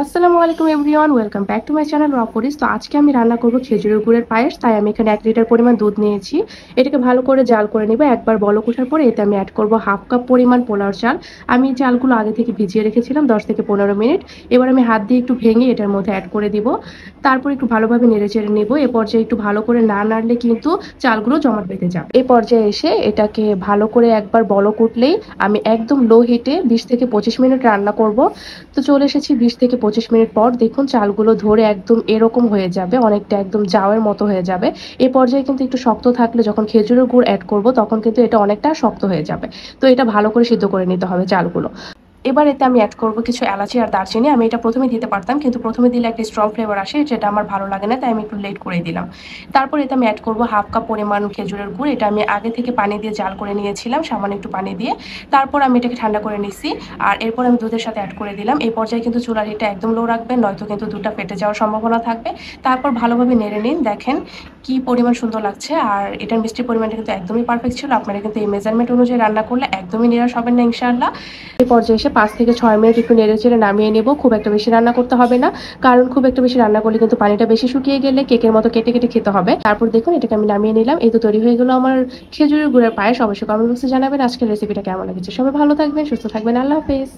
আসসালামু আলাইকুম everyone, welcome back to my channel রকরিস। তো আজকে আমি রান্না করব খেজুরের গুড়ের পায়েস। তাই আমি এখানে 1 লিটার পরিমাণ দুধ নিয়েছি। এটাকে ভালো করে জাল করে নিব। একবার বলক ওঠার পরে এতে আমি অ্যাড করব হাফ কাপ পরিমাণ পোলাওর চাল। আমি এই চালগুলো আগে থেকে ভিজিয়ে রেখেছিলাম 10 থেকে 15 মিনিট। এবার আমি হাত দিয়ে একটু ভেঙে এটার মধ্যে অ্যাড করে দিব। তারপর একটু ভালোভাবে নেড়েচেড়ে নেব। এ পর্যায়ে একটু ভালো করে না নাড়লে কিন্তু চালগুলো জমাট বেঁধে যাবে। এই পর্যায়ে এসে এটাকে ভালো করে একবার বলক উঠলেই আমি একদম লো হিটে 20 থেকে 25 মিনিট রান্না করব। তো চলে এসেছি 20 থেকে 25 মিনিট পর। দেখুন চালগুলো ধরে একদম এরকম হয়ে যাবে, অনেকটা একদম জাওয়ের মতো হয়ে যাবে। এই পর্যায়ে কিন্তু একটু শক্ত থাকলে যখন খেজুরের গুড় অ্যাড করব তখন কিন্তু এটা অনেকটা শক্ত হয়ে যাবে। তো এটা ভালো করে সিদ্ধ করে নিতে হবে চালগুলো। এবার এতে আমি অ্যাড করব কিছু এলাচি আর দারচিনি। আমি এটা প্রথমে দিতে পারতাম, কিন্তু প্রথমে দিলে একটা স্ট্রং ফ্লেভার আসে, যেটা আমার ভালো লাগে না, তাই আমি একটু লেট করে দিলাম। তারপর এতে আমি অ্যাড করব হাফ কাপ পরিমাণ খেজুরের গুড়। এটা আমি আগে থেকে পানি দিয়ে জাল করে নিয়েছিলাম, সামান্য একটু পানি দিয়ে। তারপর আমি এটাকে ঠান্ডা করে নিছি। আর এরপর আমি দুধের সাথে অ্যাড করে দিলাম। এই পর্যায়ে কিন্তু চুলার হিটটা একদম লো রাখবেন, নয়তো কিন্তু দুধটা ফেটে যাওয়ার সম্ভাবনা থাকবে। তারপর ভালোভাবে নেড়ে নিন। দেখেন কি পরিমাণ সুন্দর লাগছে। আর এটার মিষ্টির পরিমাণটা কিন্তু একদমই পারফেক্ট ছিল। আপনারা কিন্তু এই মেজারমেন্ট অনুযায়ী রান্না করলে একদমই নিরাশ হবেন না ইনশাআল্লাহ। এই পর্যায়ে এসে 5 থেকে 6 মিনিট একটু নেড়েচেড়ে নামিয়ে নেব। খুব একটা বেশি রান্না করতে হবে না, কারণ খুব একটা বেশি রান্না করলে কিন্তু পানিটা বেশি শুকিয়ে গেলে কেকের মতো কেটে কেটে খেতে হবে। তারপর দেখুন এটাকে আমি নামিয়ে নিলাম। এই তো তৈরি হয়ে গেল আমার খেজুরের গুড়ের পায়েস। অবশ্যই কমেন্ট বক্সে জানাবেন আজকের রেসিপিটা কেমন লেগেছে। সবাই ভালো থাকবেন, সুস্থ থাকবেন। আল্লাহ হাফেজ।